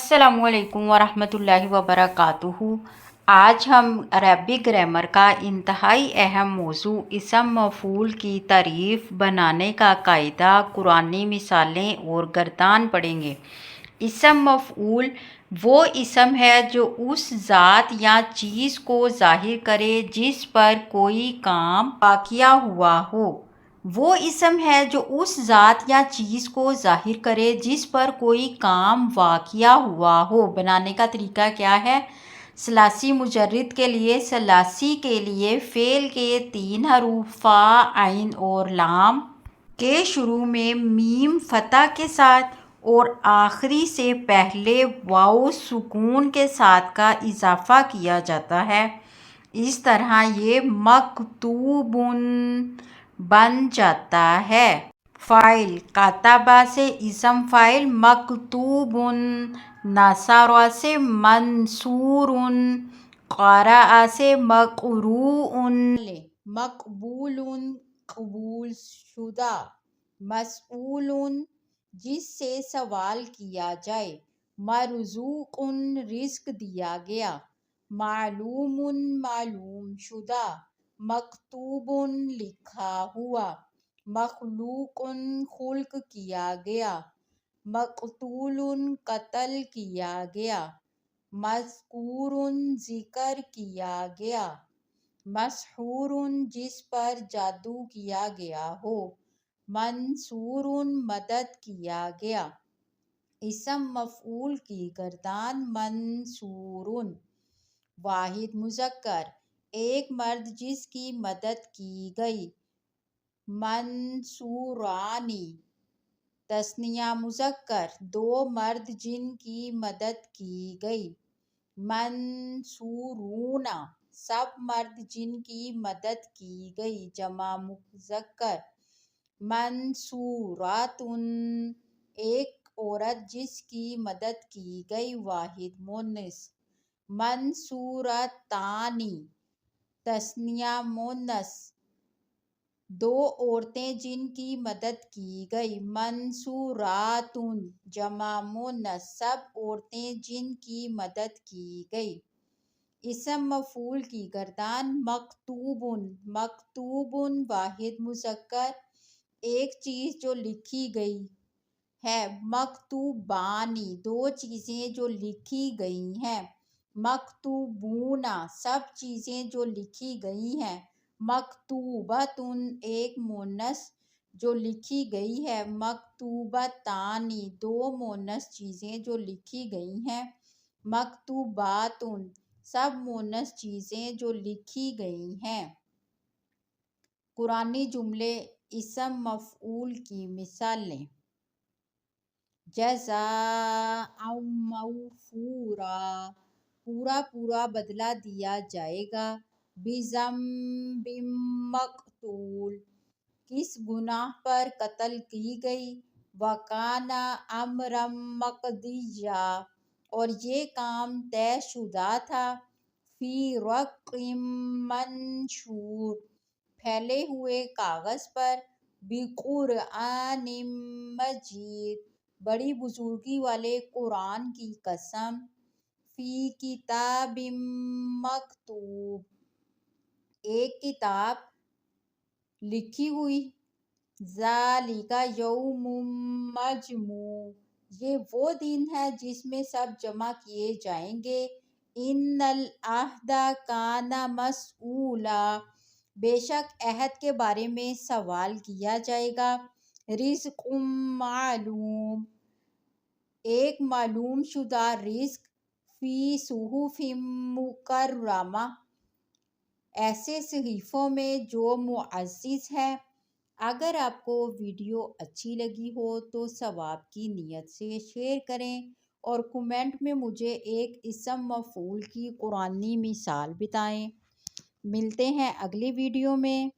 अस्सलामु अलैकुम वरहमतुल्लाहि वबरकातुहू। आज हम अरबी ग्रामर का इंतहाई अहम मौजू इसम मफ़ूल की तारीफ़ बनाने का कायदा, कुरानी मिसालें और गर्दान पढ़ेंगे। इसम मफ़ऊल वो इसम है जो उस ज़ात या चीज़ को ज़ाहिर करे जिस पर कोई काम वाक़िया हुआ हो। वो इसम है जो उस ज़ात या चीज़ को ज़ाहिर करे जिस पर कोई काम वाक़िया हुआ हो। बनाने का तरीका क्या है? सलासी मुजर्रद के लिए, सलासी के लिए फ़ेल के 3 हरूफ फ़ा, आइन और लाम के शुरू में मीम फतह के साथ और आखिरी से पहले वाव सुकून के साथ का इजाफा किया जाता है। इस तरह ये मकतूबुन बन जाता है। फ़ाइल कातबा से इसम फ़ाइल, मकतूबुन नसरा से मंसूरुन, क़रअ से मक़रूउन, मक़बूलुन कबूल शुदा, मसऊलुन जिससे सवाल किया जाए, मरज़ूक़ुन रिज़्क़ दिया गया, मालूमुन मालूम शुदा, मकतूबुन लिखा हुआ, मखलूक़ुन खुल्क किया गया, मक़तूलुन कत्ल किया गया, मज़कूरुन ज़िक्र किया गया, मसहूरुन जिस पर जादू किया गया हो, मंसूरुन मदद किया गया। इसम मफ़ऊल की गर्दान मंसूरुन। वाहिद मुज़क्कर एक मर्द जिसकी मदद की गई, मंसूरानी। तस्निया मुज़क्कर दो मर्द जिनकी मदद की गई, मंसूरूना सब मर्द जिनकी मदद की गई। जमा मुज़क्कर मंसूरातुन एक औरत जिसकी मदद की गई। वाहिद मुन्नस मंसूरतानी। तस्निया मुन्नस दो औरतें जिनकी मदद की गई, मंसूरातुन। जमा मुन्नस सब औरतें जिनकी मदद की गई। इसम मफ़ऊल की गर्दान मकतूबुन। मकतूबुन वाहिद मुज़क्कर एक चीज़ जो लिखी गई है, मकतूबानी दो चीज़ें जो लिखी गई हैं, मकतूबूना सब चीज़ें जो लिखी गई हैं, मकतूबतुन एक मोनस जो लिखी गई है, मकतूबतानी दो मोनस चीज़ें जो लिखी गई हैं, मकतूबातुन सब मोनस चीज़ें जो लिखी गई हैं। कुरानी जुमले इसम मफ़ऊल की मिसालें, जज़ाअम मौफूरा पूरा पूरा बदला दिया जाएगा, बिज़म्बिम मक़तूल किस गुनाह पर कत्ल की गई, वकाना अमरम मक़दिया और ये काम तयशुदा था, फी रक़्क़िम मंशूर फैले हुए कागज़ पर, बिक़ुरआनिम मजीद बड़ी बुजुर्गी वाले कुरान की कसम, फी किताबिम मकतूब एक किताब लिखी हुई, ज़ालिका यौमुम मजमू ये वो दिन है जिसमें सब जमा किए जाएंगे, इन्नल अहदा काना मसऊला बेशक अहद के बारे में सवाल किया जाएगा, रिज़्क़ुम मालूम एक मालूम शुदा रिज़्क, फी सुहुफ़िम मुकर्रमा ऐसे सहीफ़ों में जो मुअज़्ज़ज़ है। अगर आपको वीडियो अच्छी लगी हो तो सवाब की नीयत से शेयर करें और कमेंट में मुझे एक इसम मफ़ऊल की कुरानी मिसाल बताएं। मिलते हैं अगली वीडियो में।